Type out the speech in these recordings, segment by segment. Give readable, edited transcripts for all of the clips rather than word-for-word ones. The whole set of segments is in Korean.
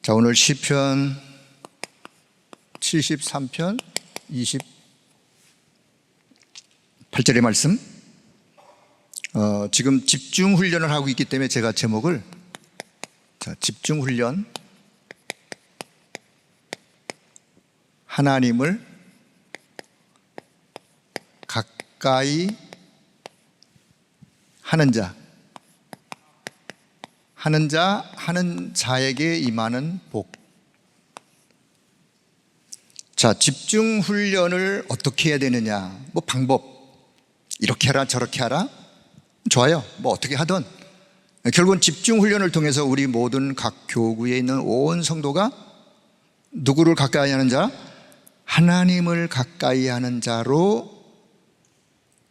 자, 오늘 시편 73편 28절의 말씀. 지금 집중 훈련을 하고 있기 때문에 제가 제목을 집중 훈련, 하나님을 가까이 하는 자, 하는 자에게 임하는 복. 자, 집중 훈련을 어떻게 해야 되느냐? 뭐 방법, 이렇게 하라 저렇게 하라, 좋아요. 뭐 어떻게 하든 결국은 집중 훈련을 통해서 우리 모든 각 교구에 있는 온 성도가 누구를 가까이 하는 자? 하나님을 가까이 하는 자로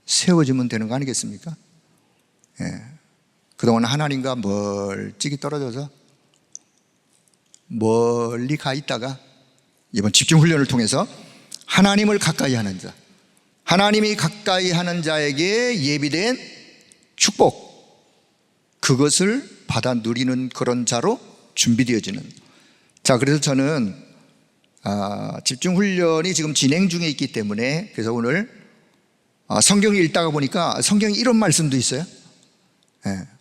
세워지면 되는 거 아니겠습니까? 예. 그동안 하나님과 멀찍이 떨어져서 멀리 가 있다가 이번 집중 훈련을 통해서 하나님을 가까이 하는 자, 하나님이 가까이 하는 자에게 예비된 축복, 그것을 받아 누리는 그런 자로 준비되어지는. 자, 그래서 저는 집중 훈련이 지금 진행 중에 있기 때문에, 그래서 오늘 성경을 읽다가 보니까 성경에 이런 말씀도 있어요.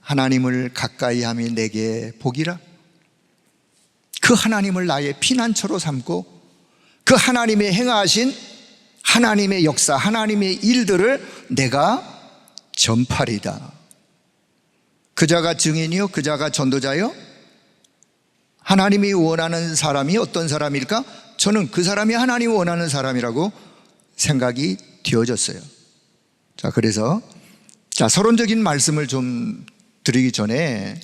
하나님을 가까이 함이 내게 복이라. 그 하나님을 나의 피난처로 삼고 그 하나님의 행하신 하나님의 역사, 하나님의 일들을 내가 전파리다. 그 자가 증인이요, 그 자가 전도자요. 하나님이 원하는 사람이 어떤 사람일까? 저는 그 사람이 하나님이 원하는 사람이라고 생각이 되어졌어요. 자, 그래서 서론적인 말씀을 좀 드리기 전에,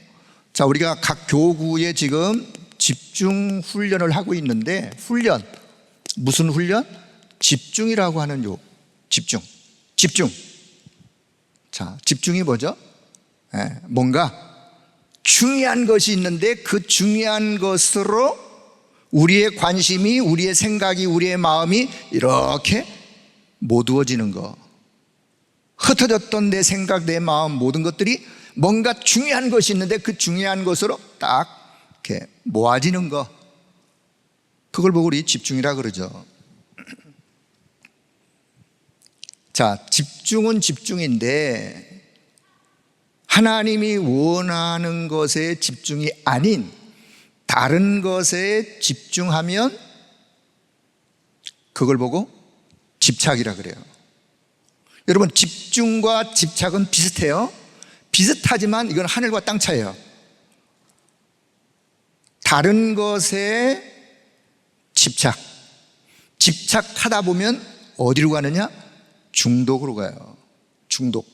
우리가 각 교구에 지금 집중 훈련을 하고 있는데, 훈련, 무슨 훈련? 집중이라고 하는 집중. 자, 집중이 뭐죠? 뭔가 중요한 것이 있는데 그 중요한 것으로 우리의 관심이, 우리의 생각이, 우리의 마음이 이렇게 모두어지는 거. 흩어졌던 내 생각, 내 마음, 모든 것들이 뭔가 중요한 것이 있는데 그 중요한 것으로 딱 이렇게 모아지는 거, 그걸 보고 우리 집중이라 그러죠. 자, 집중은 집중인데 하나님이 원하는 것에 집중이 아닌 다른 것에 집중하면 그걸 보고 집착이라 그래요. 여러분, 집중과 집착은 비슷해요. 비슷하지만 이건 하늘과 땅 차이예요. 다른 것에 집착하다 보면 어디로 가느냐? 중독으로 가요. 중독.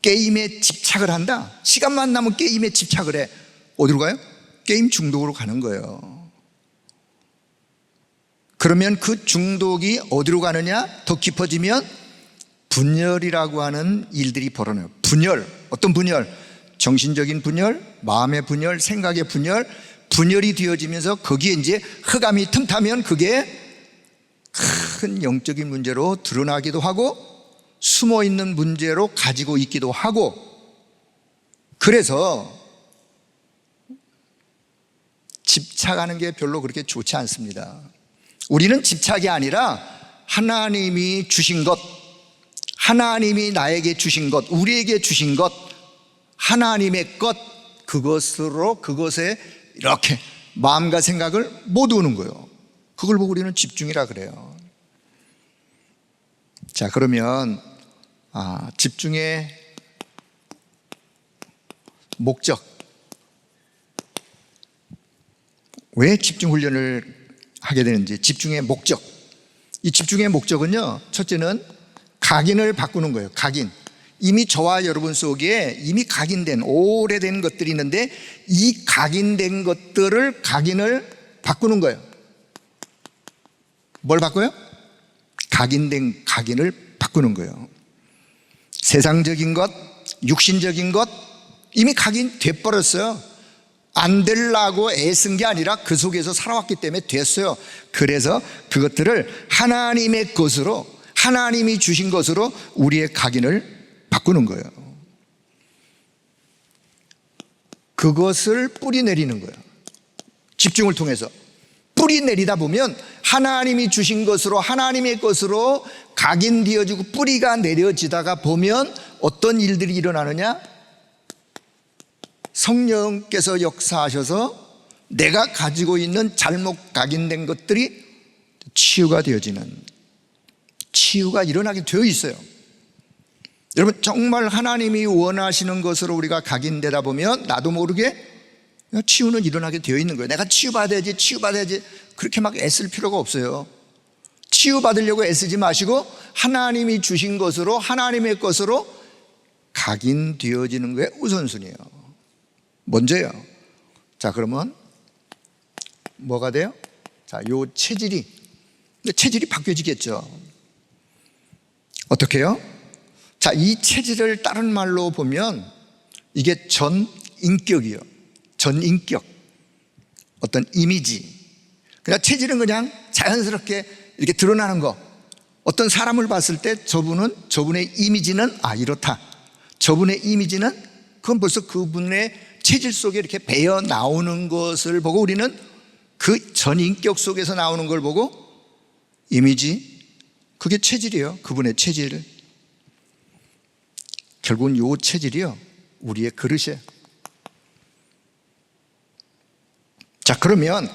게임에 집착을 한다. 시간만 나면 게임에 집착을 해. 어디로 가요? 게임 중독으로 가는 거예요. 그러면 그 중독이 어디로 가느냐? 더 깊어지면 분열이라고 하는 일들이 벌어져요. 분열, 어떤 분열? 정신적인 분열, 마음의 분열, 생각의 분열, 분열이 되어지면서 거기에 이제 흑암이 틈타면 그게 큰 영적인 문제로 드러나기도 하고 숨어있는 문제로 가지고 있기도 하고, 그래서 집착하는 게 별로 그렇게 좋지 않습니다. 우리는 집착이 아니라 하나님이 주신 것, 하나님이 나에게 주신 것, 우리에게 주신 것, 하나님의 것, 그것에 이렇게 마음과 생각을 모두는 거예요. 그걸 보고 우리는 집중이라 그래요. 자, 그러면 집중의 목적, 왜 집중 훈련을 하게 되는지, 집중의 목적. 이 집중의 목적은요, 첫째는 각인을 바꾸는 거예요. 각인. 이미 저와 여러분 속에 이미 각인된 오래된 것들이 있는데 이 각인된 것들을 각인을 바꾸는 거예요. 뭘 바꿔요? 각인된 각인을 바꾸는 거예요. 세상적인 것, 육신적인 것 이미 각인돼 버렸어요. 안 되려고 애쓴 게 아니라 그 속에서 살아왔기 때문에 됐어요. 그래서 그것들을 하나님의 것으로, 하나님이 주신 것으로 우리의 각인을 바꾸는 거예요. 그것을 뿌리 내리는 거예요. 집중을 통해서 뿌리 내리다 보면 하나님이 주신 것으로, 하나님의 것으로 각인되어지고 뿌리가 내려지다가 보면 어떤 일들이 일어나느냐? 성령께서 역사하셔서 내가 가지고 있는 잘못 각인된 것들이 치유가 되어지는, 치유가 일어나게 되어 있어요. 여러분, 정말 하나님이 원하시는 것으로 우리가 각인되다 보면 나도 모르게 치유는 일어나게 되어 있는 거예요. 내가 치유받아야지, 치유받아야지, 그렇게 막 애쓸 필요가 없어요. 치유받으려고 애쓰지 마시고 하나님이 주신 것으로, 하나님의 것으로 각인되어지는 게 우선순위예요. 먼저요. 자, 그러면 뭐가 돼요? 자, 요 체질이 바뀌어지겠죠. 어떻게 해요? 자, 이 체질을 다른 말로 보면 이게 전인격이요. 전인격, 어떤 이미지. 그냥 체질은 그냥 자연스럽게 이렇게 드러나는 거. 어떤 사람을 봤을 때 저분의 이미지는 이렇다. 저분의 이미지는 그건 벌써 그분의 체질 속에 이렇게 배어 나오는 것을 보고 우리는 그 전인격 속에서 나오는 걸 보고 이미지, 그게 체질이에요. 그분의 체질. 결국은 요 체질이요, 우리의 그릇이에요. 자, 그러면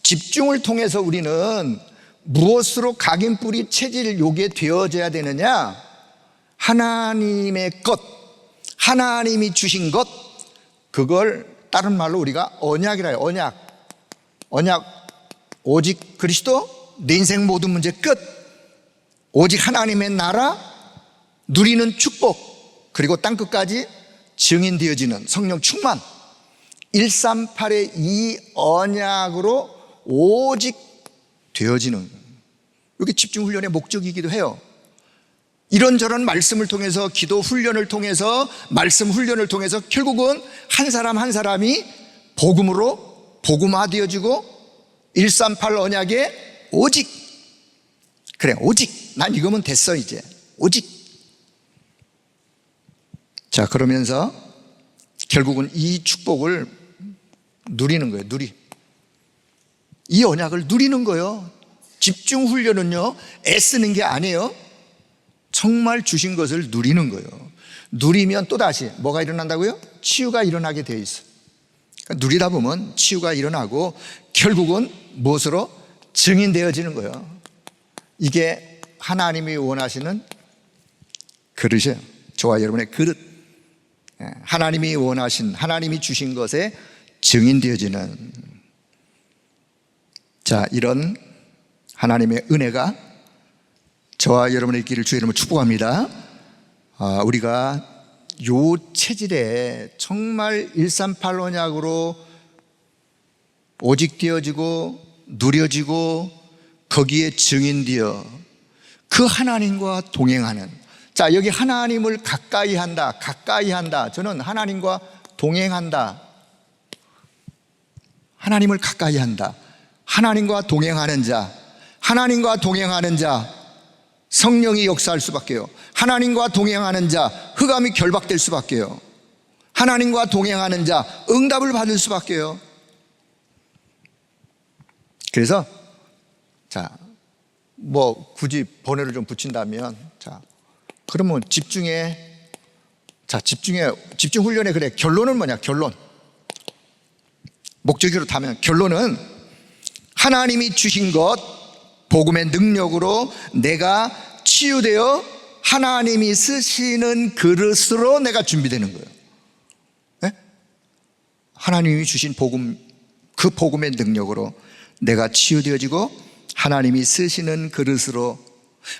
집중을 통해서 우리는 무엇으로 각인 뿌리 체질 요게 되어져야 되느냐? 하나님의 것, 하나님이 주신 것, 그걸 다른 말로 우리가 언약이라 해요. 언약. 오직 그리스도, 내 인생 모든 문제 끝. 오직 하나님의 나라, 누리는 축복, 그리고 땅끝까지 증인되어지는 성령 충만. 138의 이 언약으로 오직 되어지는, 이게 집중훈련의 목적이기도 해요. 이런저런 말씀을 통해서, 기도 훈련을 통해서, 말씀 훈련을 통해서 결국은 한 사람 한 사람이 복음으로 복음화되어지고 138 언약에 오직, 그래, 오직, 난 이거면 됐어 이제, 오직. 자, 그러면서 결국은 이 축복을 누리는 거예요. 이 언약을 누리는 거예요. 집중 훈련은요, 애쓰는 게 아니에요. 정말 주신 것을 누리는 거예요. 누리면 또다시 뭐가 일어난다고요? 치유가 일어나게 되어 있어요. 그러니까 누리다 보면 치유가 일어나고 결국은 무엇으로? 증인되어지는 거예요. 이게 하나님이 원하시는 그릇이에요. 저와 여러분의 그릇. 하나님이 원하신, 하나님이 주신 것에 증인되어지는, 자, 이런 하나님의 은혜가 저와 여러분의 길을 주의 이름으로 축복합니다. 우리가 요 체질에 정말 138 언약으로 오직 되어지고 누려지고 거기에 증인되어 그 하나님과 동행하는, 자, 여기 하나님을 가까이 한다, 가까이 한다. 저는 하나님과 동행한다, 하나님을 가까이 한다, 하나님과 동행하는 자, 하나님과 동행하는 자, 성령이 역사할 수밖에요. 하나님과 동행하는 자, 흑암이 결박될 수밖에요. 하나님과 동행하는 자, 응답을 받을 수밖에요. 그래서 자, 뭐 굳이 번호를 좀 붙인다면, 자, 그러면 집중해. 자, 집중 훈련의 그래 결론은 뭐냐? 결론. 목적으로 타면 결론은 하나님이 주신 것, 복음의 능력으로 내가 치유되어 하나님이 쓰시는 그릇으로 내가 준비되는 거예요. 네? 하나님이 주신 복음, 그 복음의 능력으로 내가 치유되어지고 하나님이 쓰시는 그릇으로,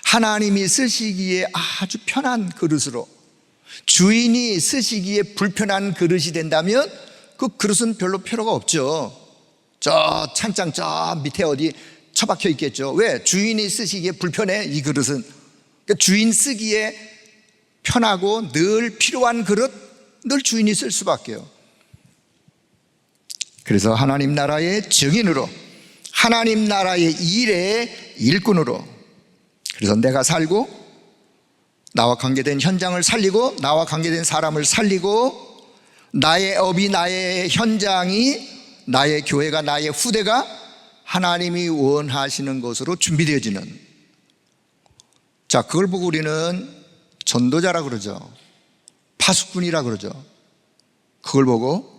하나님이 쓰시기에 아주 편한 그릇으로, 주인이 쓰시기에 불편한 그릇이 된다면 그 그릇은 별로 필요가 없죠. 저 찬장 저 밑에 어디 처박혀 있겠죠. 왜? 주인이 쓰시기에 불편해. 이 그릇은 그러니까 주인 쓰기에 편하고 늘 필요한 그릇, 늘 주인이 쓸 수밖에요. 그래서 하나님 나라의 증인으로, 하나님 나라의 일의 일꾼으로, 그래서 내가 살고 나와 관계된 현장을 살리고 나와 관계된 사람을 살리고 나의 업이, 나의 현장이, 나의 교회가, 나의 후대가 하나님이 원하시는 것으로 준비되어지는, 자, 그걸 보고 우리는 전도자라 그러죠. 파수꾼이라 그러죠. 그걸 보고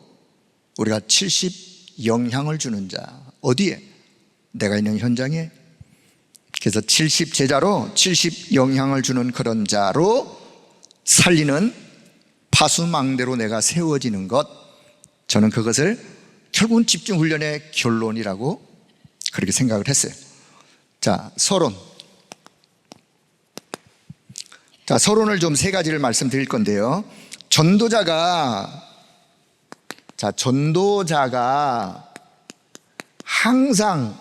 우리가 70 영향을 주는 자. 어디에? 내가 있는 현장에. 그래서 70 제자로 70 영향을 주는 그런 자로 살리는 파수망대로 내가 세워지는 것, 저는 그것을 결국은 집중훈련의 결론이라고 그렇게 생각을 했어요. 자, 서론. 자, 서론을 좀 세 가지를 말씀드릴 건데요. 전도자가 항상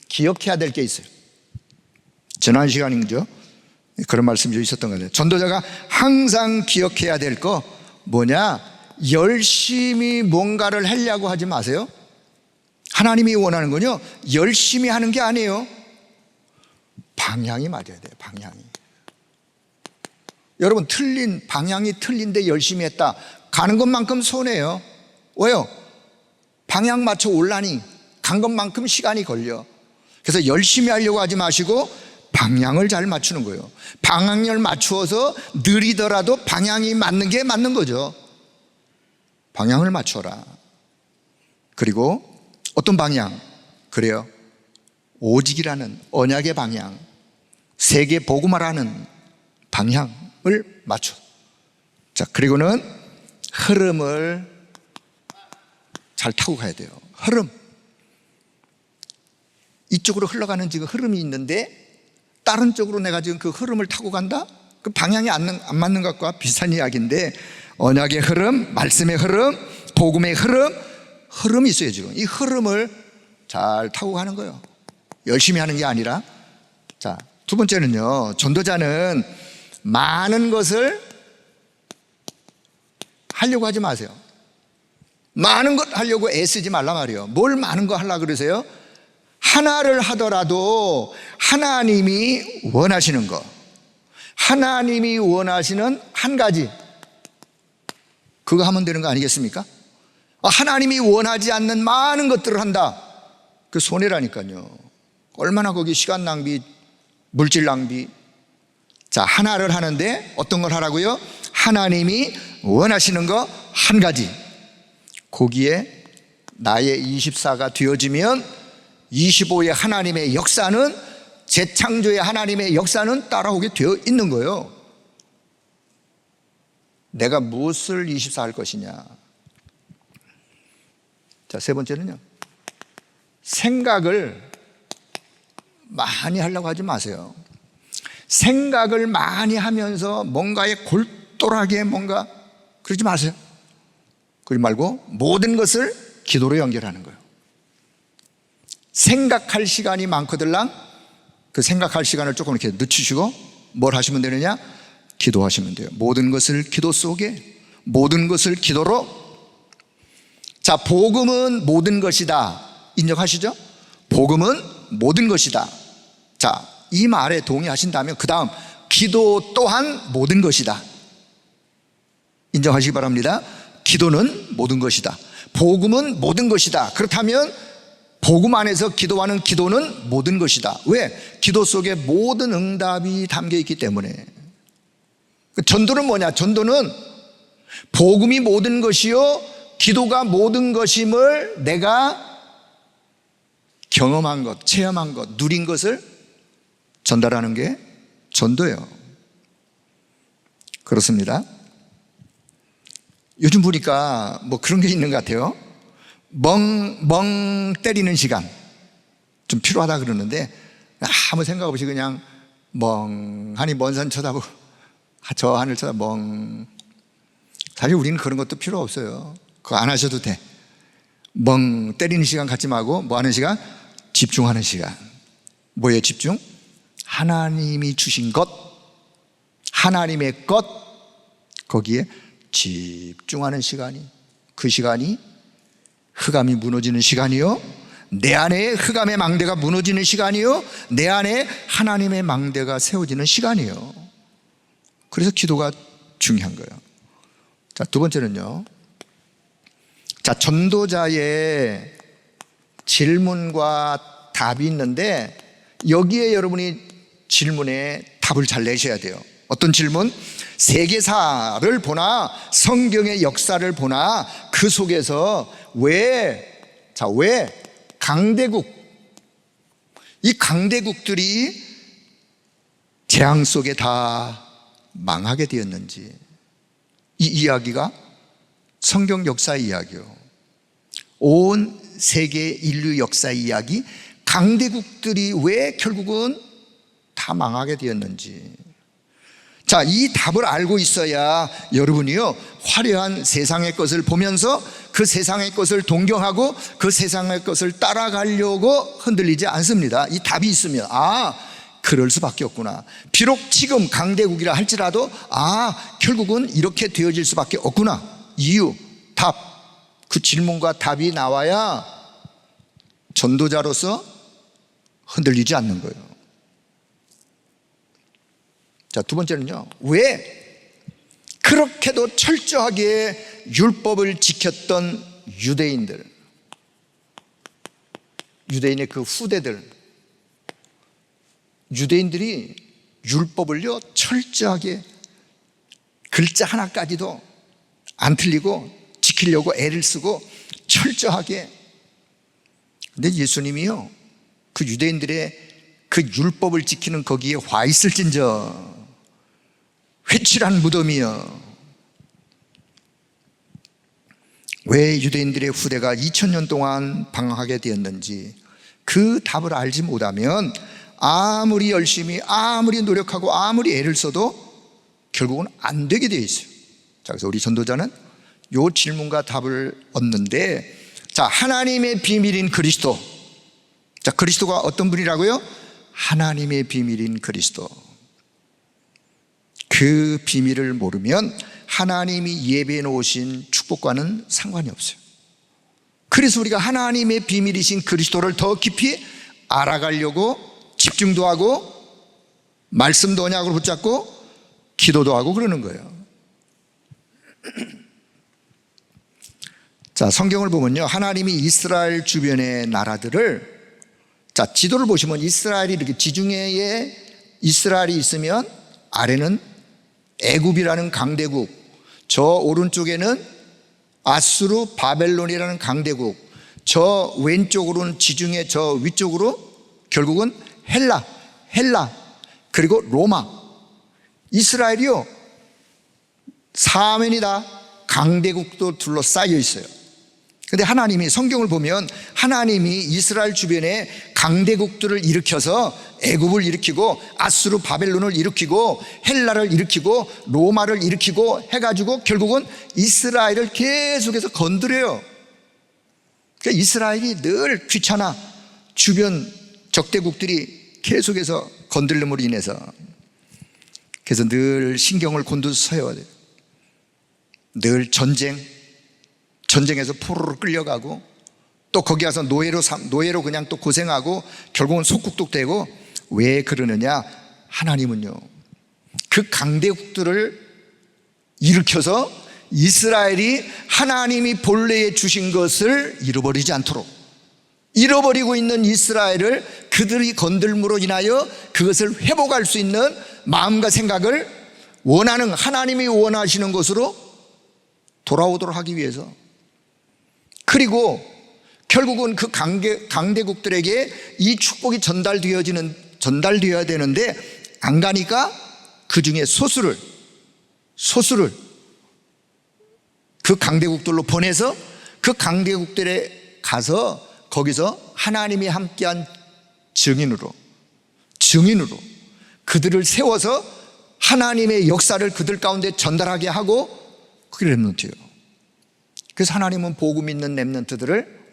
기억해야 될 게 있어요. 지난 시간이죠. 그런 말씀이 있었던 거예요. 전도자가 항상 기억해야 될 거 뭐냐? 열심히 뭔가를 하려고 하지 마세요. 하나님이 원하는 건요, 열심히 하는 게 아니에요. 방향이 맞아야 돼요. 방향이. 여러분, 방향이 틀린데 열심히 했다, 가는 것만큼 손해요. 왜요? 방향 맞춰 올라니 간 것만큼 시간이 걸려. 그래서 열심히 하려고 하지 마시고 방향을 잘 맞추는 거예요. 방향을 맞추어서 느리더라도 방향이 맞는 게 맞는 거죠. 방향을 맞춰라. 그리고 어떤 방향? 그래요, 오직이라는 언약의 방향, 세계 복음화라는 방향을 맞춰. 자, 그리고는 흐름을 잘 타고 가야 돼요. 흐름. 이쪽으로 흘러가는 지금 흐름이 있는데 다른 쪽으로 내가 지금 그 흐름을 타고 간다? 그 방향이 안 맞는 것과 비슷한 이야기인데, 언약의 흐름, 말씀의 흐름, 복음의 흐름이 있어요. 지금 이 흐름을 잘 타고 가는 거예요. 열심히 하는 게 아니라. 자, 두 번째는요, 전도자는 많은 것을 하려고 하지 마세요. 많은 것 하려고 애쓰지 말라 말이에요. 뭘 많은 거 하려고 그러세요? 하나를 하더라도 하나님이 원하시는 거, 하나님이 원하시는 한 가지, 그거 하면 되는 거 아니겠습니까? 하나님이 원하지 않는 많은 것들을 한다, 그 손해라니까요. 얼마나 거기 시간 낭비, 물질 낭비. 자, 하나를 하는데 어떤 걸 하라고요? 하나님이 원하시는 거 한 가지. 거기에 나의 24가 되어지면 25의 하나님의 역사는, 재창조의 하나님의 역사는 따라오게 되어 있는 거예요. 내가 무엇을 24 할 것이냐. 자, 세 번째는요, 생각을 많이 하려고 하지 마세요. 생각을 많이 하면서 뭔가에 골똘하게 뭔가 그러지 마세요. 그러지 말고 모든 것을 기도로 연결하는 거예요. 생각할 시간이 많거들랑 그 생각할 시간을 조금 이렇게 늦추시고 뭘 하시면 되느냐? 기도하시면 돼요. 모든 것을 기도 속에, 모든 것을 기도로. 자, 복음은 모든 것이다. 인정하시죠? 복음은 모든 것이다. 자, 이 말에 동의하신다면 그 다음 기도 또한 모든 것이다. 인정하시기 바랍니다. 기도는 모든 것이다. 복음은 모든 것이다. 그렇다면 복음 안에서 기도하는 기도는 모든 것이다. 왜? 기도 속에 모든 응답이 담겨 있기 때문에. 전도는 뭐냐? 전도는 복음이 모든 것이요, 기도가 모든 것임을 내가 경험한 것, 체험한 것, 누린 것을 전달하는 게 전도예요. 그렇습니다. 요즘 보니까 뭐 그런 게 있는 것 같아요. 멍 때리는 시간 좀 필요하다 그러는데, 아무 생각 없이 그냥 멍하니 먼 산 쳐다보고 저 하늘 쳐다보고 사실 우리는 그런 것도 필요 없어요. 그거 안 하셔도 돼. 멍 때리는 시간 갖지 말고 뭐 하는 시간? 집중하는 시간. 뭐에 집중? 하나님이 주신 것, 하나님의 것, 거기에 집중하는 시간이, 그 시간이 흑암이 무너지는 시간이요, 내 안에 흑암의 망대가 무너지는 시간이요, 내 안에 하나님의 망대가 세워지는 시간이요. 그래서 기도가 중요한 거예요. 자, 두 번째는요. 자, 전도자의 질문과 답이 있는데 여기에 여러분이 질문에 답을 잘 내셔야 돼요. 어떤 질문? 세계사를 보나 성경의 역사를 보나 그 속에서 왜 강대국, 이 강대국들이 재앙 속에 다 망하게 되었는지, 이 이야기가 성경 역사의 이야기요. 온 세계 인류 역사의 이야기, 강대국들이 왜 결국은 다 망하게 되었는지. 자, 이 답을 알고 있어야 여러분이요, 화려한 세상의 것을 보면서 그 세상의 것을 동경하고 그 세상의 것을 따라가려고 흔들리지 않습니다. 이 답이 있으면, 그럴 수밖에 없구나. 비록 지금 강대국이라 할지라도, 결국은 이렇게 되어질 수밖에 없구나. 이유, 답, 그 질문과 답이 나와야 전도자로서 흔들리지 않는 거예요. 자, 두 번째는요, 왜 그렇게도 철저하게 율법을 지켰던 유대인의 그 후대들, 유대인들이 율법을요 철저하게 글자 하나까지도 안 틀리고 지키려고 애를 쓰고 철저하게. 근데 예수님이요, 그 유대인들의 그 율법을 지키는 거기에 와 있을진저 회칠한 무덤이여. 왜 유대인들의 후대가 2000년 동안 방황하게 되었는지 그 답을 알지 못하면 아무리 열심히, 아무리 노력하고, 아무리 애를 써도 결국은 안 되게 되어 있어요. 자, 그래서 우리 전도자는 이 질문과 답을 얻는데, 자, 하나님의 비밀인 그리스도. 자, 그리스도가 어떤 분이라고요? 하나님의 비밀인 그리스도. 그 비밀을 모르면 하나님이 예배해 놓으신 축복과는 상관이 없어요. 그래서 우리가 하나님의 비밀이신 그리스도를 더 깊이 알아가려고 집중도 하고 말씀도 언약으로 붙잡고 기도도 하고 그러는 거예요. 자, 성경을 보면요, 하나님이 이스라엘 주변의 나라들을, 자, 지도를 보시면 이스라엘이 이렇게 지중해에 이스라엘이 있으면 아래는 애굽이라는 강대국, 저 오른쪽에는 아수르 바벨론이라는 강대국, 저 왼쪽으로는 지중해 저 위쪽으로 결국은 헬라, 그리고 로마. 이스라엘이요 사면이 다 강대국도 둘러싸여 있어요. 근데 하나님이, 성경을 보면 하나님이 이스라엘 주변에 강대국들을 일으켜서 애굽을 일으키고 아수르 바벨론을 일으키고 헬라를 일으키고 로마를 일으키고 해가지고 결국은 이스라엘을 계속해서 건드려요. 그러니까 이스라엘이 늘 귀찮아. 주변 적대국들이 계속해서 건들림으로 인해서. 그래서 늘 신경을 곤두서야 돼요. 늘 전쟁에서 포로로 끌려가고 또 거기 가서 노예로 그냥 또 고생하고 결국은 속국도 되고. 왜 그러느냐? 하나님은요 그 강대국들을 일으켜서 이스라엘이 하나님이 본래에 주신 것을 잃어버리지 않도록, 잃어버리고 있는 이스라엘을 그들이 건들므로 인하여 그것을 회복할 수 있는 마음과 생각을 원하는, 하나님이 원하시는 것으로 돌아오도록 하기 위해서. 그리고 결국은 그 강대국들에게 이 축복이 전달되어야 되는데 안 가니까 그 중에 소수를 그 강대국들로 보내서 그 강대국들에 가서 거기서 하나님이 함께한 증인으로 그들을 세워서 하나님의 역사를 그들 가운데 전달하게 하고, 그게 렘넌트예요. 그래서 하나님은 복음 있는 렘넌트들을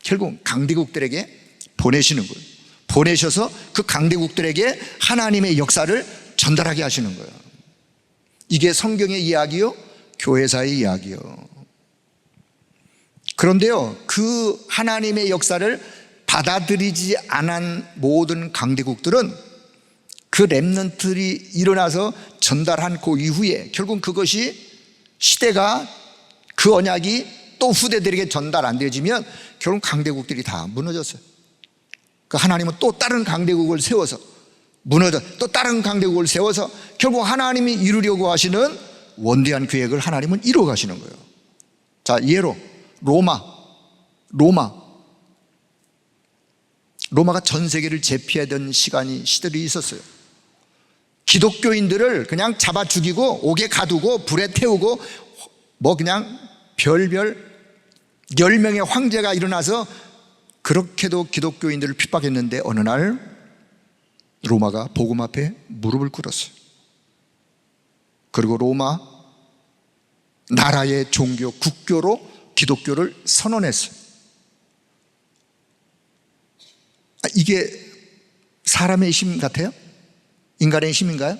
결국 강대국들에게 보내시는 거예요. 보내셔서 그 강대국들에게 하나님의 역사를 전달하게 하시는 거예요. 이게 성경의 이야기요, 교회사의 이야기요. 그런데요, 그 하나님의 역사를 받아들이지 않은 모든 강대국들은 그 렘넌트들이 일어나서 전달한 그 이후에 결국 그것이 시대가 그 언약이 또 후대들에게 전달 안 되어지면 결국 강대국들이 다 무너졌어요. 그 하나님은 또 다른 강대국을 세워서 또 다른 강대국을 세워서 결국 하나님이 이루려고 하시는 원대한 계획을 하나님은 이루어 가시는 거예요. 자, 예로 로마가 전 세계를 제패하던 시들이 있었어요. 기독교인들을 그냥 잡아 죽이고 옥에 가두고 불에 태우고 그냥 별별 10명의 황제가 일어나서 그렇게도 기독교인들을 핍박했는데 어느 날 로마가 복음 앞에 무릎을 꿇었어요. 그리고 로마 나라의 종교, 국교로 기독교를 선언했어요. 이게 사람의 힘 같아요? 인간의 힘인가요?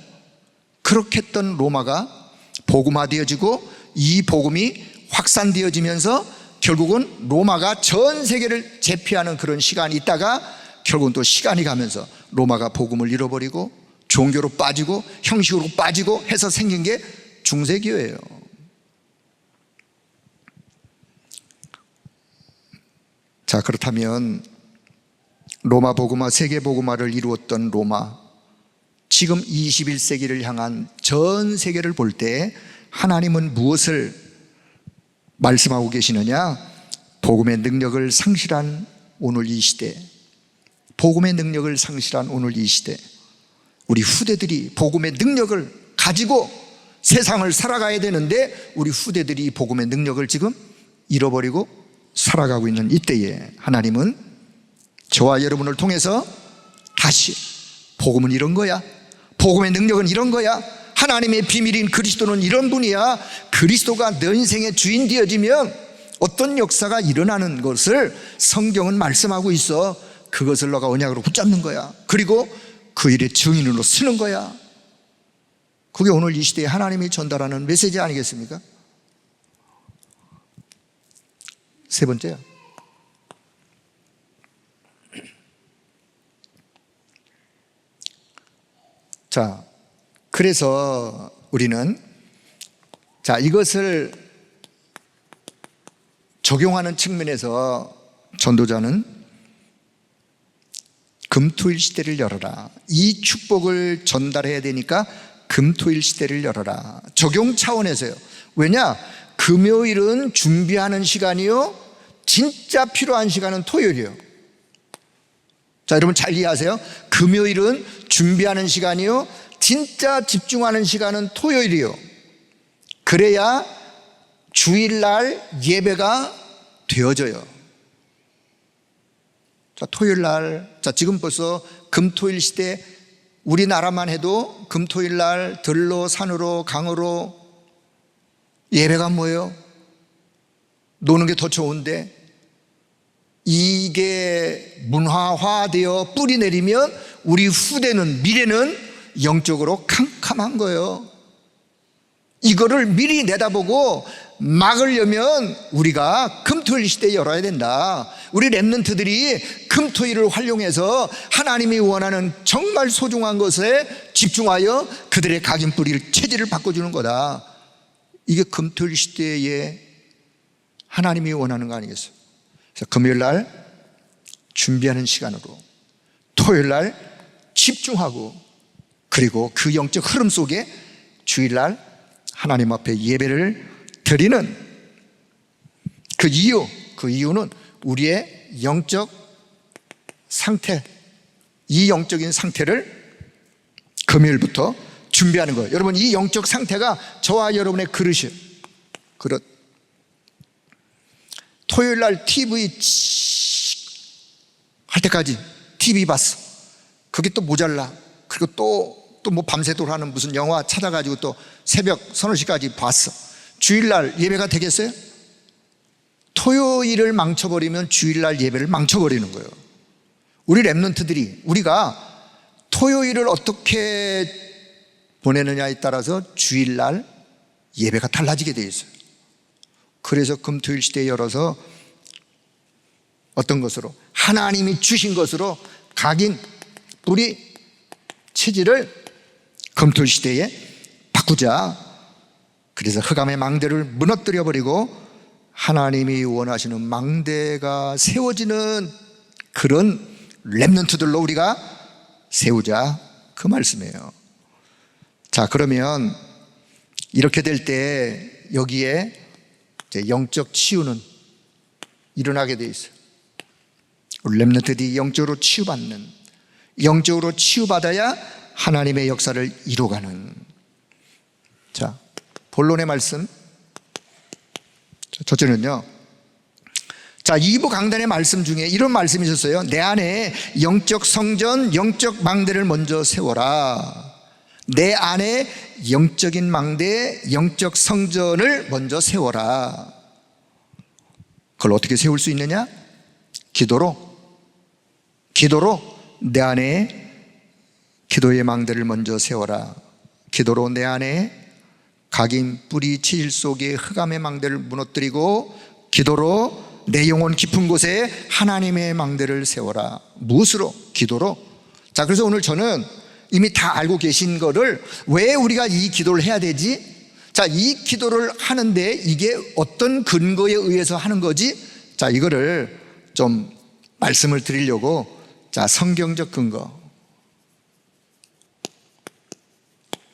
그렇게 했던 로마가 복음화되어지고 이 복음이 확산되어지면서 결국은 로마가 전 세계를 제패하는 그런 시간이 있다가 결국은 또 시간이 가면서 로마가 복음을 잃어버리고 종교로 빠지고 형식으로 빠지고 해서 생긴 게 중세교회예요. 자, 그렇다면 로마 복음화, 세계 복음화를 이루었던 로마, 지금 21세기를 향한 전 세계를 볼 때 하나님은 무엇을 말씀하고 계시느냐? 복음의 능력을 상실한 오늘 이 시대, 복음의 능력을 상실한 오늘 이 시대, 우리 후대들이 복음의 능력을 가지고 세상을 살아가야 되는데 우리 후대들이 이 복음의 능력을 지금 잃어버리고 살아가고 있는 이때에 하나님은 저와 여러분을 통해서 다시 복음은 이런 거야, 복음의 능력은 이런 거야, 하나님의 비밀인 그리스도는 이런 분이야, 그리스도가 너 인생의 주인 되어지면 어떤 역사가 일어나는 것을 성경은 말씀하고 있어. 그것을 너가 언약으로 붙잡는 거야. 그리고 그 일의 증인으로 쓰는 거야. 그게 오늘 이 시대에 하나님이 전달하는 메시지 아니겠습니까? 세 번째야, 자, 그래서 우리는 이것을 적용하는 측면에서 전도자는 금토일 시대를 열어라. 이 축복을 전달해야 되니까 금토일 시대를 열어라. 적용 차원에서요. 왜냐? 금요일은 준비하는 시간이요, 진짜 필요한 시간은 토요일이에요. 자, 여러분 잘 이해하세요? 금요일은 준비하는 시간이요, 진짜 집중하는 시간은 토요일이요. 그래야 주일날 예배가 되어져요. 자, 토요일날, 지금 벌써 금토일 시대, 우리나라만 해도 금토일날 들로, 산으로, 강으로 예배가 뭐예요? 노는 게 더 좋은데 이게 문화화되어 뿌리 내리면 우리 후대는, 미래는 영적으로 캄캄한 거예요. 이거를 미리 내다보고 막으려면 우리가 금토일 시대에 열어야 된다. 우리 렘넌트들이 금토일을 활용해서 하나님이 원하는 정말 소중한 것에 집중하여 그들의 각인 뿌리를, 체질을 바꿔주는 거다. 이게 금토일 시대에 하나님이 원하는 거 아니겠어요? 그래서 금요일날 준비하는 시간으로, 토요일날 집중하고, 그리고 그 영적 흐름 속에 주일날 하나님 앞에 예배를 드리는 그 이유는 우리의 영적 상태, 이 영적인 상태를 금요일부터 준비하는 거예요. 여러분, 이 영적 상태가 저와 여러분의 그릇이에요. 그릇. 토요일날 TV 할 때까지 TV 봤어. 그게 또 모자라. 그리고 또 뭐 밤새도록 하는 무슨 영화 찾아가지고 또 새벽 서너 시까지 봤어. 주일날 예배가 되겠어요? 토요일을 망쳐버리면 주일날 예배를 망쳐버리는 거예요. 우리 렘넌트들이, 우리가 토요일을 어떻게 보내느냐에 따라서 주일날 예배가 달라지게 되어 있어요. 그래서 금토일 시대에 열어서 어떤 것으로? 하나님이 주신 것으로 각인, 뿌리, 체질을 검토 시대에 바꾸자. 그래서 흑암의 망대를 무너뜨려 버리고 하나님이 원하시는 망대가 세워지는 그런 렘넌트들로 우리가 세우자, 그 말씀이에요. 자, 그러면 이렇게 될 때 여기에 이제 영적 치유는 일어나게 돼 있어요. 렘넌트들이 영적으로 치유받는, 영적으로 치유받아야 하나님의 역사를 이루어가는. 자, 본론의 말씀. 첫째는요, 자, 2부 강단의 말씀 중에 이런 말씀이 있었어요. 내 안에 영적 성전, 영적 망대를 먼저 세워라. 내 안에 영적인 망대, 영적 성전을 먼저 세워라. 그걸 어떻게 세울 수 있느냐? 기도로 내 안에 기도의 망대를 먼저 세워라. 기도로 내 안에 각인 뿌리 치질 속의 흑암의 망대를 무너뜨리고, 기도로 내 영혼 깊은 곳에 하나님의 망대를 세워라. 무엇으로? 기도로. 자, 그래서 오늘 저는 이미 다 알고 계신 거를 왜 우리가 이 기도를 해야 되지? 자, 이 기도를 하는데 이게 어떤 근거에 의해서 하는 거지? 자, 이거를 좀 말씀을 드리려고, 자, 성경적 근거.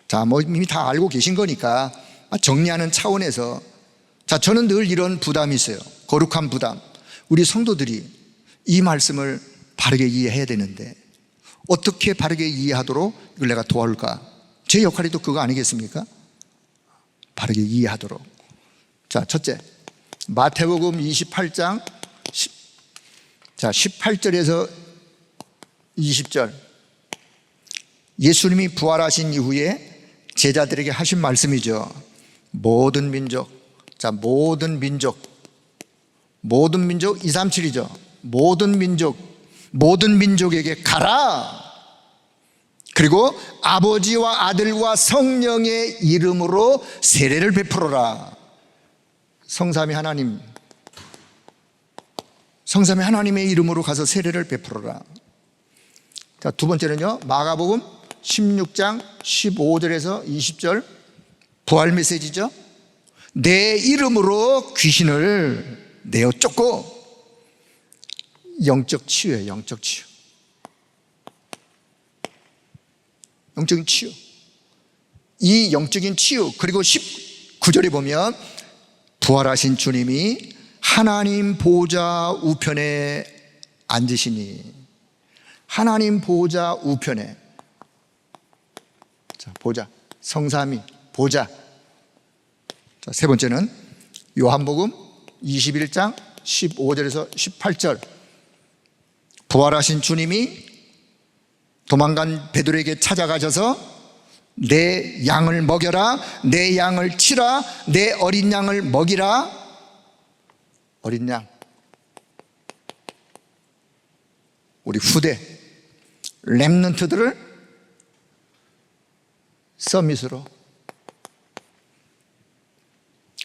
자, 뭐 이미 다 알고 계신 거니까 정리하는 차원에서, 자, 저는 늘 이런 부담이 있어요. 거룩한 부담. 우리 성도들이 이 말씀을 바르게 이해해야 되는데 어떻게 바르게 이해하도록 이걸 내가 도와올까? 제 역할이 또 그거 아니겠습니까? 바르게 이해하도록. 자, 첫째, 마태복음 28장 18절에서 20절. 예수님이 부활하신 이후에 제자들에게 하신 말씀이죠. 모든 민족, 자, 모든 민족 237이죠. 모든 민족에게 가라. 그리고 아버지와 아들과 성령의 이름으로 세례를 베풀어라. 성삼위 하나님의 이름으로 가서 세례를 베풀어라. 자, 두 번째는요, 마가복음 16장 15절에서 20절 부활 메시지죠. 내 이름으로 귀신을 내어 쫓고. 영적 치유예요. 영적 치유. 영적인 치유. 이 영적인 치유. 그리고 19절에 보면 부활하신 주님이 하나님 보좌 우편에 앉으시니. 하나님 보좌 우편에. 자, 보좌. 성삼위 보좌. 자, 세 번째는 요한복음 21장 15절에서 18절. 부활하신 주님이 도망간 베드로에게 찾아가셔서 내 양을 먹여라, 내 양을 치라, 내 어린 양을 먹이라. 어린 양, 우리 후대 렘넌트들을 서밋으로,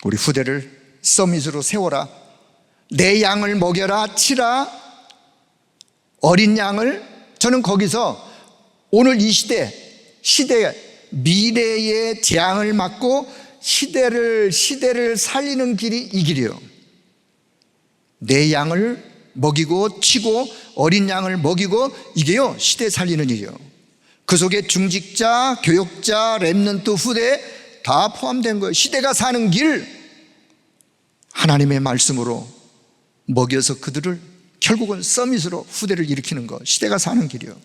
우리 후대를 서밋으로 세워라. 내 양을 먹여라, 치라. 어린 양을. 저는 거기서 오늘 이 시대 미래의 재앙을 막고 시대를 살리는 길이 이 길이에요. 내 양을 먹이고 치고 어린 양을 먹이고, 이게요 시대 살리는 일이에요. 그 속에 중직자, 교역자, 렘넌트 후대 다 포함된 거예요. 시대가 사는 길, 하나님의 말씀으로 먹여서 그들을 결국은 서밋으로 후대를 일으키는 거, 시대가 사는 길이요.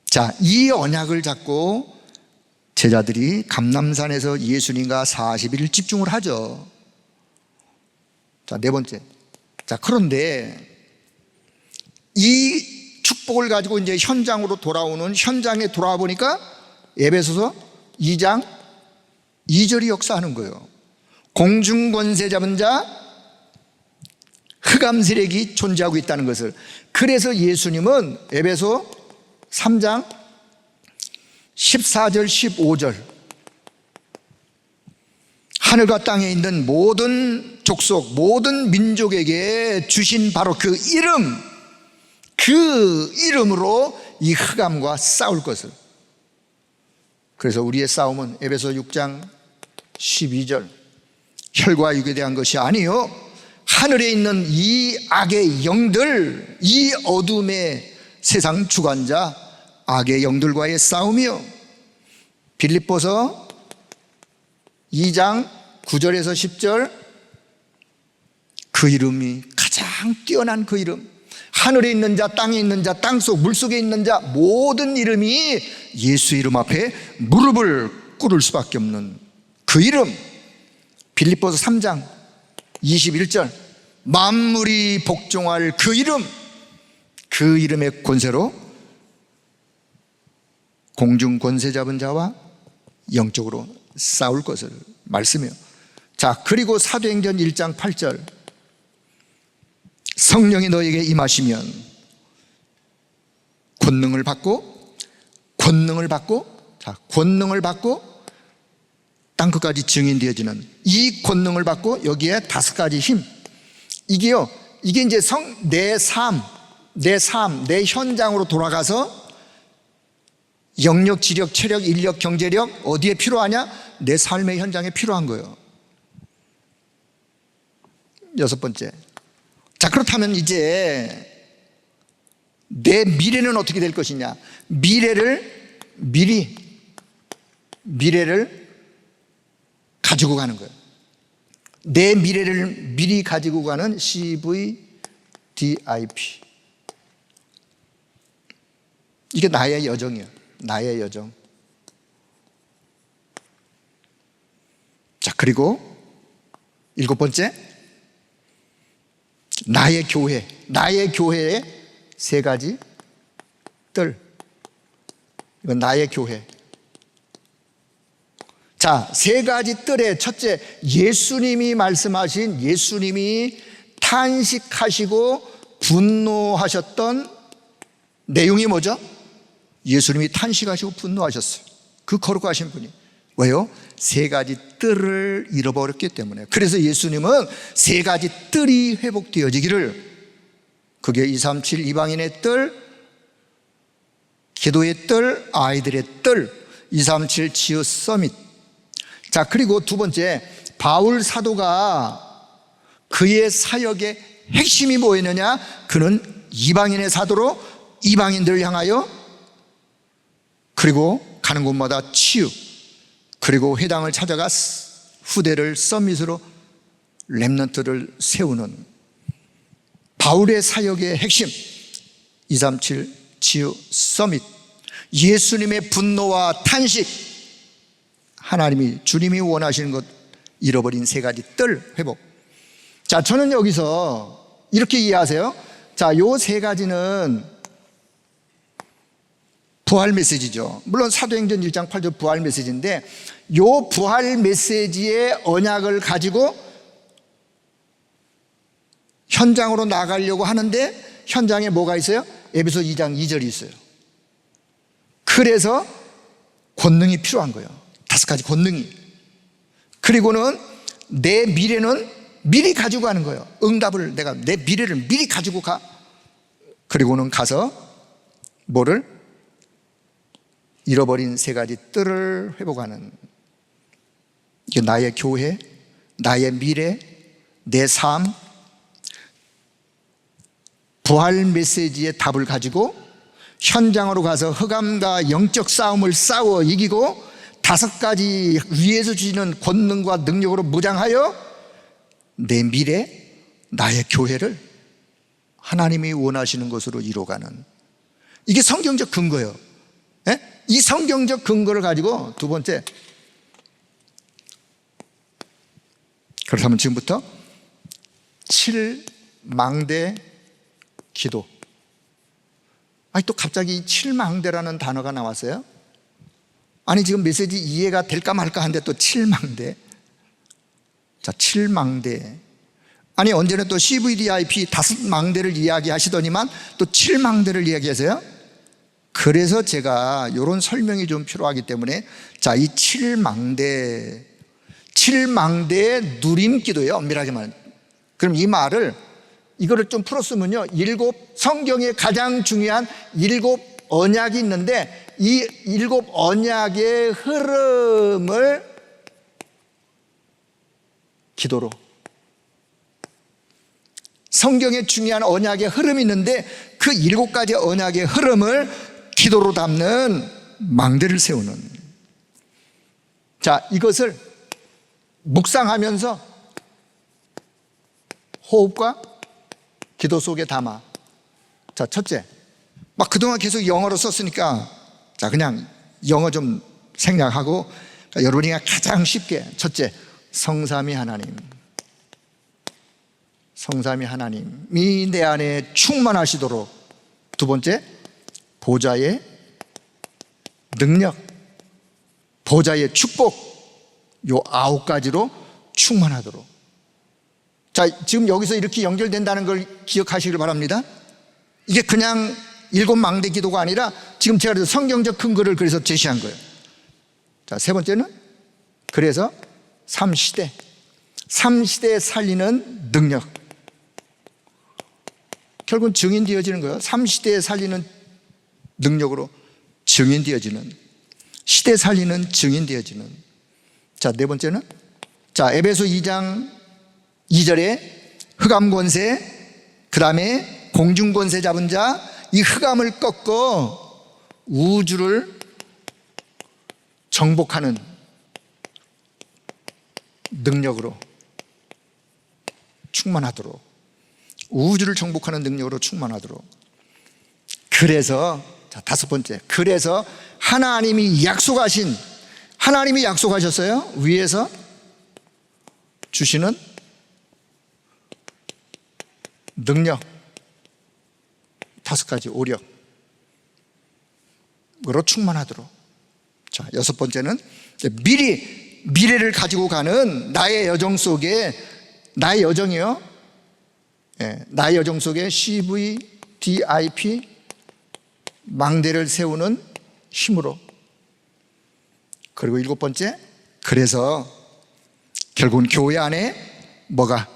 자, 이 언약을 잡고 제자들이 감람산에서 예수님과 40일 집중을 하죠. 자, 네 번째. 자, 그런데 이 축복을 가지고 이제 현장으로 돌아오는, 현장에 돌아와 보니까 에베소서 2장 2절이 역사하는 거예요. 공중권세 잡은 자, 흑암 세력이 존재하고 있다는 것을. 그래서 예수님은 에베소 3장 14절 15절 하늘과 땅에 있는 모든 족속, 모든 민족에게 주신 바로 그 그 이름으로 이 흑암과 싸울 것을. 그래서 우리의 싸움은 에베소 6장 12절 혈과 육에 대한 것이 아니요 하늘에 있는 이 악의 영들, 이 어둠의 세상 주관자 악의 영들과의 싸움이요. 빌립보서 2장 9절에서 10절 그 이름이 가장 뛰어난 그 이름, 하늘에 있는 자, 땅에 있는 자, 땅속 물속에 있는 자 모든 이름이 예수 이름 앞에 무릎을 꿇을 수밖에 없는 그 이름. 빌립보서 3장 21절 만물이 복종할 그 이름, 그 이름의 권세로 공중 권세 잡은 자와 영적으로 싸울 것을 말씀해요. 자, 그리고 사도행전 1장 8절 성령이 너에게 임하시면 권능을 받고 땅 끝까지 증인되어지는 이 권능을 받고 여기에 5가지 힘. 이게 이제 내 삶, 내 현장으로 돌아가서 영력, 지력, 체력, 인력, 경제력 어디에 필요하냐? 내 삶의 현장에 필요한 거예요. 6번째. 자, 그렇다면 이제 내 미래는 어떻게 될 것이냐? 미래를 가지고 가는 거예요. 내 미래를 미리 가지고 가는 CVDIP. 이게 나의 여정이에요. 나의 여정. 자, 그리고 7번째, 나의 교회의 3가지 뜰. 이건 나의 교회. 자, 3가지 뜰의 첫째, 예수님이 말씀하신, 예수님이 탄식하시고 분노하셨던 내용이 뭐죠? 예수님이 탄식하시고 분노하셨어요. 그 거룩하신 분이. 왜요? 3가지 뜰을 잃어버렸기 때문에. 그래서 예수님은 3가지 뜰이 회복되어지기를, 그게 237 이방인의 뜰, 기도의 뜰, 아이들의 뜰, 237 치유 서밋. 자, 그리고 2번째, 바울 사도가 그의 사역의 핵심이 뭐였느냐? 그는 이방인의 사도로 이방인들을 향하여, 그리고 가는 곳마다 치유, 그리고 회당을 찾아가 후대를 서밋으로 렘넌트를 세우는 바울의 사역의 핵심, 237 치유 서밋. 예수님의 분노와 탄식, 하나님이, 주님이 원하시는 것, 잃어버린 3가지 뜰 회복. 자, 저는 여기서 이렇게 이해하세요. 자, 요 3가지는 부활 메시지죠. 물론 사도행전 1장 8절 부활 메시지인데, 요 부활 메시지의 언약을 가지고 현장으로 나가려고 하는데, 현장에 뭐가 있어요? 에베소 2장 2절이 있어요. 그래서 권능이 필요한 거예요. 5가지 권능이. 그리고는 내 미래는 미리 가지고 가는 거예요. 응답을, 내가 내 미래를 미리 가지고 가. 그리고는 가서 뭐를? 잃어버린 3가지 뜰을 회복하는. 이게 나의 교회, 나의 미래, 내 삶, 부활 메시지의 답을 가지고 현장으로 가서 흑암과 영적 싸움을 싸워 이기고 5가지 위에서 주시는 권능과 능력으로 무장하여 내 미래, 나의 교회를 하나님이 원하시는 것으로 이루어가는, 이게 성경적 근거예요. 예? 이 성경적 근거를 가지고 2번째, 그렇다면 지금부터 7망대 기도. 아니, 또 갑자기 7망대라는 단어가 나왔어요. 아니, 지금 메시지 이해가 될까 말까 하는데 또 7망대. 자, 7망대. 아니, 언제는 또 CVDIP 5망대를 이야기하시더니만 또 7망대를 이야기하세요. 그래서 제가 이런 설명이 좀 필요하기 때문에, 자, 이 7망대의 누림 기도예요. 엄밀하게 말하면. 그럼 이 말을 이거를 좀 풀었으면요, 성경에 가장 중요한 7 언약이 있는데 이 7 언약의 흐름을 기도로, 성경에 중요한 언약의 흐름이 있는데 그 7가지 언약의 흐름을 기도로 담는 망대를 세우는, 자, 이것을 묵상하면서 호흡과 기도 속에 담아. 자, 첫째, 막 그동안 계속 영어로 썼으니까 자, 그냥 영어 좀 생략하고, 그러니까 여러분이 가장 쉽게, 첫째, 성삼위 하나님, 성삼위 하나님이 내 안에 충만하시도록. 두 번째, 보좌의 능력, 보좌의 축복, 요 9가지로 충만하도록. 자, 지금 여기서 이렇게 연결된다는 걸 기억하시길 바랍니다. 이게 그냥 7 망대 기도가 아니라 지금 제가 그래서 성경적 근거를 그래서 제시한 거예요. 자, 세 번째는 그래서 3시대, 3시대에 살리는 능력, 결국은 증인되어지는 거예요. 3시대에 살리는 능력으로 증인되어지는, 시대 살리는 증인되어지는. 자, 네 번째는, 자, 에베소 2장 2절에 흑암 권세, 그 다음에 공중 권세 잡은 자, 이 흑암을 꺾어 우주를 정복하는 능력으로 충만하도록, 우주를 정복하는 능력으로 충만하도록. 그래서, 자, 다섯 번째, 그래서 하나님이 약속하셨어요. 위에서 주시는 능력, 5가지 오력으로 충만하도록. 자, 여섯 번째는 미래를 가지고 가는 나의 여정 속에, 나의 여정이요, 나의 여정 속에 CVDIP 망대를 세우는 힘으로. 그리고 7번째, 그래서 결국은 교회 안에 뭐가,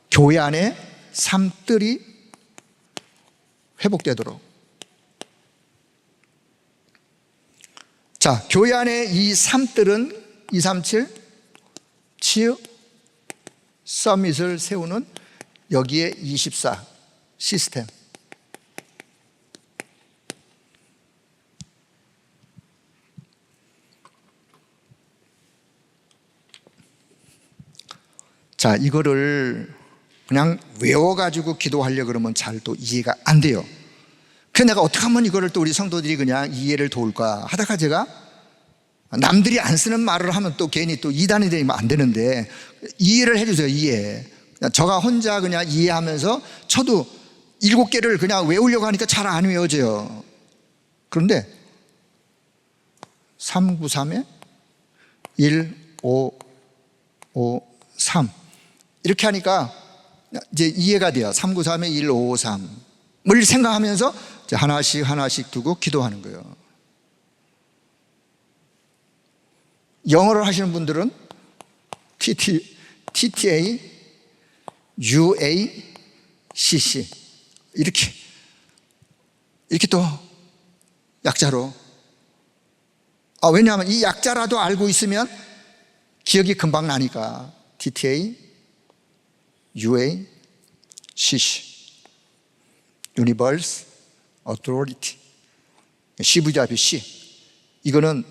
교회 안에 삶들이 회복되도록. 자, 교회 안에 이 삶들은 237 치유 서밋을 세우는 여기에 24 시스템. 자, 이거를 그냥 외워가지고 기도하려고 그러면 잘 또 이해가 안 돼요. 그래서 내가 어떻게 하면 이거를 또 우리 성도들이 그냥 이해를 도울까 하다가 제가 남들이 안 쓰는 말을 하면 또 괜히 또 이단이 되면 안 되는데 이해를 해주세요. 이해. 저가 혼자 그냥 이해하면서 저도 7개를 그냥 외우려고 하니까 잘 안 외워져요. 그런데 393에 1, 5, 5, 3 이렇게 하니까 이제 이해가 돼요. 393에 1, 5, 5, 3을 생각하면서 이제 하나씩 두고 기도하는 거예요. 영어를 하시는 분들은 TTA, UACC 이렇게 또 약자로. 왜냐하면 이 약자라도 알고 있으면 기억이 금방 나니까. TTA, UACC, Universe Authority, CVDIP. 이거는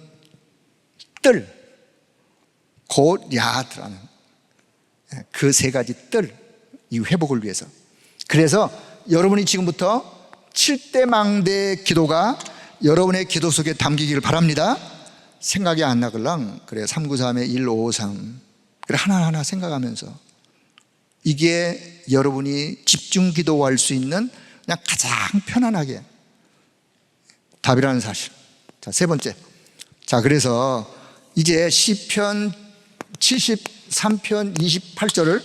고야드라는 그 3가지 이 회복을 위해서. 그래서 여러분이 지금부터 7대 망대 기도가 여러분의 기도 속에 담기기를 바랍니다. 생각이 안 나글랑. 그래, 393에 1, 5, 5, 3 그래, 하나하나 생각하면서 이게 여러분이 집중 기도할 수 있는 그냥 가장 편안하게 답이라는 사실. 자, 세 번째. 자, 그래서 이제 시편 73편 28절을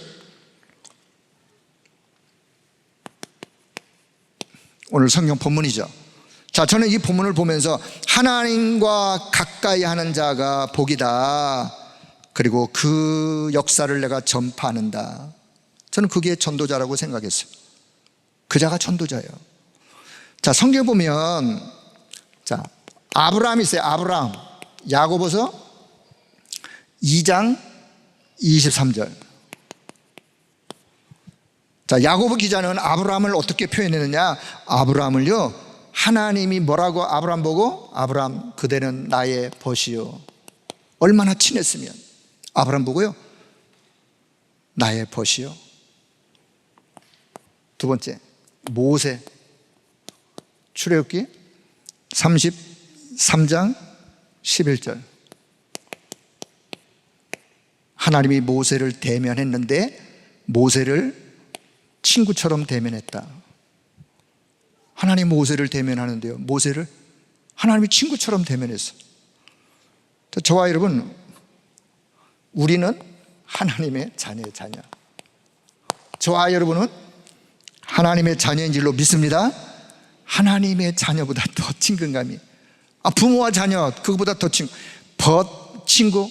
오늘 성경 본문이죠. 자, 저는 이 본문을 보면서 하나님과 가까이 하는 자가 복이다. 그리고 그 역사를 내가 전파하는다. 저는 그게 전도자라고 생각했어요. 그 자가 전도자예요. 자, 성경 보면, 자, 아브라함이 있어요. 아브라함. 야고보서 2장 23절. 자, 야고보 기자는 아브라함을 어떻게 표현했느냐? 아브라함을요, 하나님이 뭐라고 아브라함 보고? 아브라함, 그대는 나의 벗이요. 얼마나 친했으면. 아브라함 보고요, 나의 벗이요. 두 번째, 모세. 출애굽기 33장 11절. 하나님이 모세를 대면했는데 모세를 친구처럼 대면했다. 하나님 모세를 대면하는데요, 모세를 하나님이 친구처럼 대면했어. 저와 여러분, 우리는 하나님의 자녀의 자녀. 저와 여러분은 하나님의 자녀인 줄로 믿습니다. 하나님의 자녀보다 더 친근감이, 부모와 자녀 그거보다 더 친구.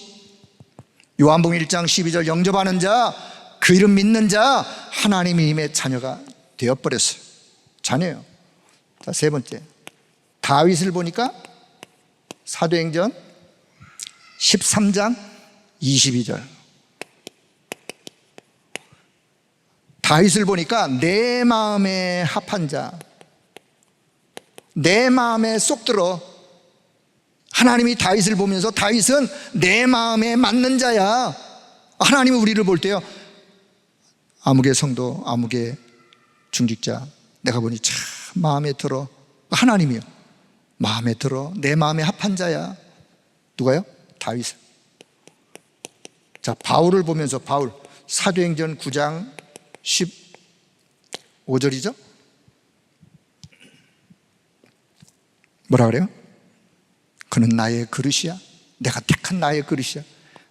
요한복음 1장 12절, 영접하는 자, 그 이름 믿는 자, 하나님의 자녀가 되어버렸어요. 자녀예요. 자, 세 번째, 다윗을 보니까 사도행전 13장 22절. 다윗을 보니까 내 마음에 합한 자, 내 마음에 쏙 들어. 하나님이 다윗을 보면서 다윗은 내 마음에 맞는 자야. 하나님이 우리를 볼 때요, 아무개 성도, 아무개 중직자, 내가 보니 참 마음에 들어. 하나님이요, 마음에 들어. 내 마음에 합한 자야. 누가요? 다윗. 자, 바울을 보면서, 바울 사도행전 9장 15절이죠? 뭐라 그래요? 그는 나의 그릇이야. 내가 택한 나의 그릇이야.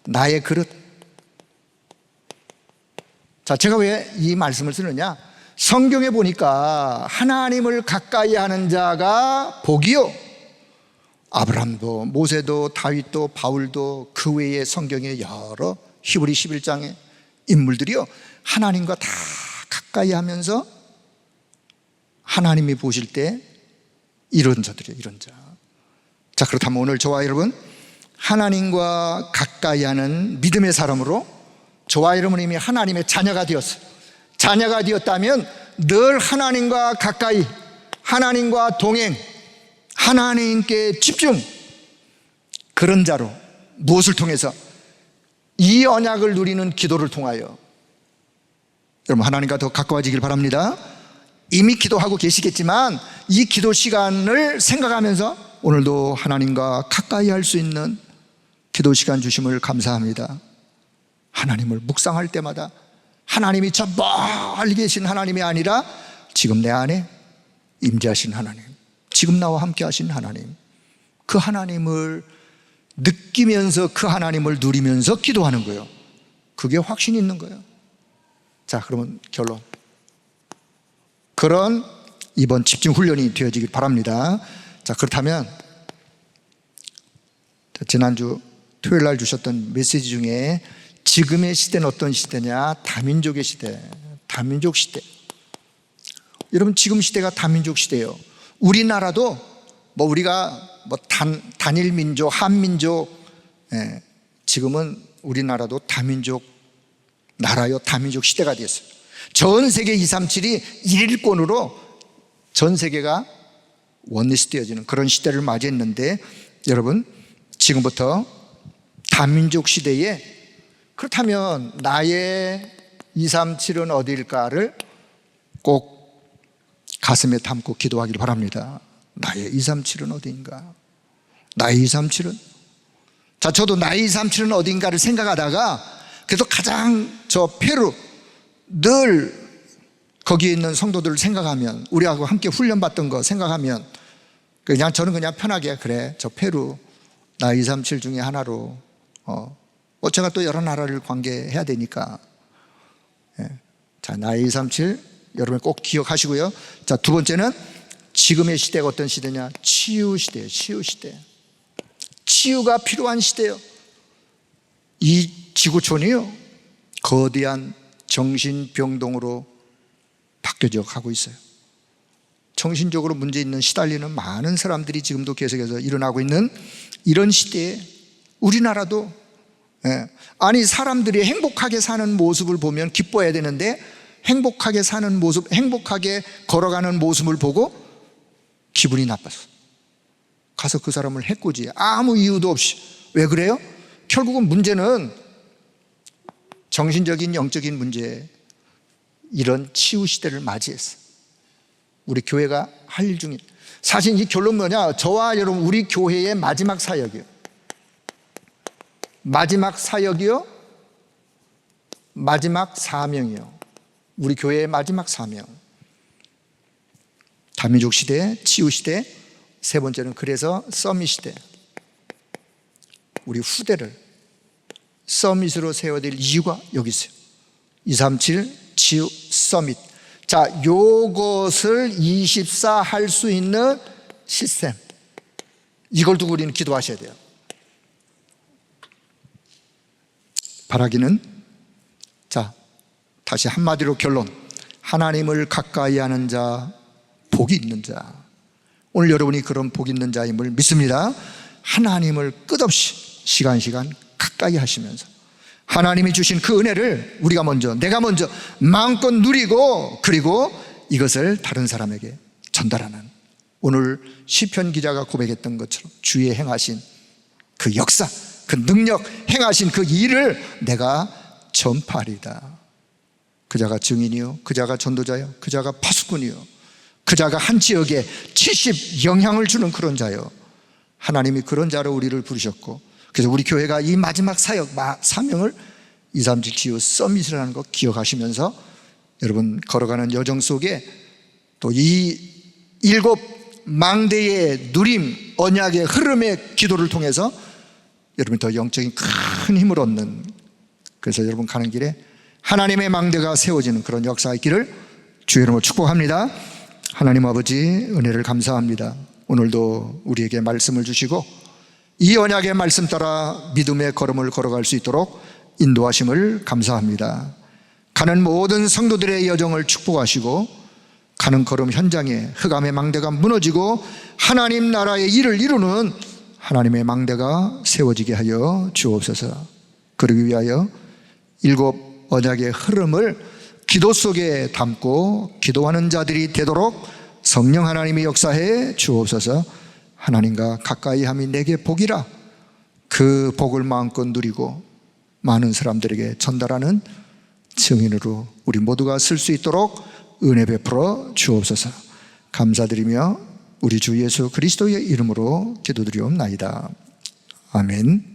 나의 그릇. 자, 제가 왜 이 말씀을 쓰느냐? 성경에 보니까 하나님을 가까이 하는 자가 복이요. 아브라함도 모세도 다윗도 바울도 그 외에 성경의 여러 히브리 11장의 인물들이요, 하나님과 다 가까이 하면서 하나님이 보실 때 이런 자들이에요, 이런 자. 자, 그렇다면 오늘 저와 여러분, 하나님과 가까이 하는 믿음의 사람으로 저와 여러분은 이미 하나님의 자녀가 되었어요. 자녀가 되었다면 늘 하나님과 가까이, 하나님과 동행, 하나님께 집중, 그런 자로. 무엇을 통해서? 이 언약을 누리는 기도를 통하여. 여러분, 하나님과 더 가까워지길 바랍니다. 이미 기도하고 계시겠지만 이 기도 시간을 생각하면서 오늘도 하나님과 가까이 할 수 있는 기도 시간 주심을 감사합니다. 하나님을 묵상할 때마다 하나님이 저 멀리 계신 하나님이 아니라 지금 내 안에 임재하신 하나님, 지금 나와 함께 하신 하나님, 그 하나님을 느끼면서 그 하나님을 누리면서 기도하는 거예요. 그게 확신이 있는 거예요. 자, 그러면 결론, 그런 이번 집중 훈련이 되어지길 바랍니다. 자, 그렇다면 지난주 토요일 날 주셨던 메시지 중에 지금의 시대는 어떤 시대냐? 다민족의 시대, 다민족 시대. 여러분, 지금 시대가 다민족 시대예요. 우리나라도 우리가 단일 민족, 한민족, 지금은 우리나라도 다민족 나라요, 다민족 시대가 됐어요. 전 세계 237이 일일권으로 전 세계가 원리스트여지는 그런 시대를 맞이했는데, 여러분, 지금부터 다민족 시대에, 그렇다면 나의 237은 어디일까를 꼭 가슴에 담고 기도하기를 바랍니다. 나의 237은 어디인가? 나의 237은? 자, 저도 나의 237은 어디인가를 생각하다가 그래도 가장 페루, 늘 거기에 있는 성도들을 생각하면, 우리하고 함께 훈련받던 거 생각하면 저는 그냥 편하게, 그래, 저 페루 나 237 중에 하나로, 제가 또 여러 나라를 관계해야 되니까. 자, 나 237 여러분 꼭 기억하시고요. 자, 두 번째는 지금의 시대가 어떤 시대냐? 치유 시대예요. 치유 시대. 치유가 필요한 시대예요. 이 지구촌이요, 거대한 정신병동으로 바뀌어져 가고 있어요. 정신적으로 문제 있는 시달리는 많은 사람들이 지금도 계속해서 일어나고 있는 이런 시대에 우리나라도 아니 사람들이 행복하게 사는 모습을 보면 기뻐해야 되는데 행복하게 사는 모습, 행복하게 걸어가는 모습을 보고 기분이 나빴어. 가서 그 사람을 해코지, 아무 이유도 없이. 왜 그래요? 결국은 문제는 정신적인 영적인 문제. 이런 치유 시대를 맞이했어. 우리 교회가 할 일 중에 사실 이 결론 뭐냐? 저와 여러분 우리 교회의 마지막 사역이요, 마지막 사역이요, 마지막 사명이요. 우리 교회의 마지막 사명. 다민족 시대, 치유 시대, 세 번째는 그래서 서밋 시대. 우리 후대를 서밋으로 세워야 될 이유가 여기 있어요. 237 치유 서밋. 자, 요것을 24 할 수 있는 시스템, 이걸 두고 우리는 기도하셔야 돼요. 바라기는, 자, 다시 한마디로 결론. 하나님을 가까이 하는 자, 복이 있는 자. 오늘 여러분이 그런 복 있는 자임을 믿습니다. 하나님을 끝없이 시간 가까이 하시면서 하나님이 주신 그 은혜를 우리가 먼저, 내가 먼저 마음껏 누리고, 그리고 이것을 다른 사람에게 전달하는, 오늘 시편 기자가 고백했던 것처럼 주의 행하신 그 역사, 그 능력, 행하신 그 일을 내가 전파하리다. 그 자가 증인이요, 그 자가 전도자요, 그 자가 파수꾼이요, 그 자가 한 지역에 70 영향을 주는 그런 자요. 하나님이 그런 자로 우리를 부르셨고, 그래서 우리 교회가 이 마지막 사역, 사명을 237 치유 서밋이라는 거 기억하시면서 여러분 걸어가는 여정 속에 또 이 7 망대의 누림, 언약의 흐름의 기도를 통해서 여러분 더 영적인 큰 힘을 얻는, 그래서 여러분 가는 길에 하나님의 망대가 세워지는 그런 역사가 있기를 주의 이름으로 축복합니다. 하나님 아버지, 은혜를 감사합니다. 오늘도 우리에게 말씀을 주시고 이 언약의 말씀 따라 믿음의 걸음을 걸어갈 수 있도록 인도하심을 감사합니다. 가는 모든 성도들의 여정을 축복하시고 가는 걸음 현장에 흑암의 망대가 무너지고 하나님 나라의 일을 이루는 하나님의 망대가 세워지게 하여 주옵소서. 그러기 위하여 7 언약의 흐름을 기도 속에 담고 기도하는 자들이 되도록 성령 하나님이 역사해 주옵소서. 하나님과 가까이 함이 내게 복이라. 그 복을 마음껏 누리고 많은 사람들에게 전달하는 증인으로 우리 모두가 쓸 수 있도록 은혜 베풀어 주옵소서. 감사드리며 우리 주 예수 그리스도의 이름으로 기도드리옵나이다. 아멘.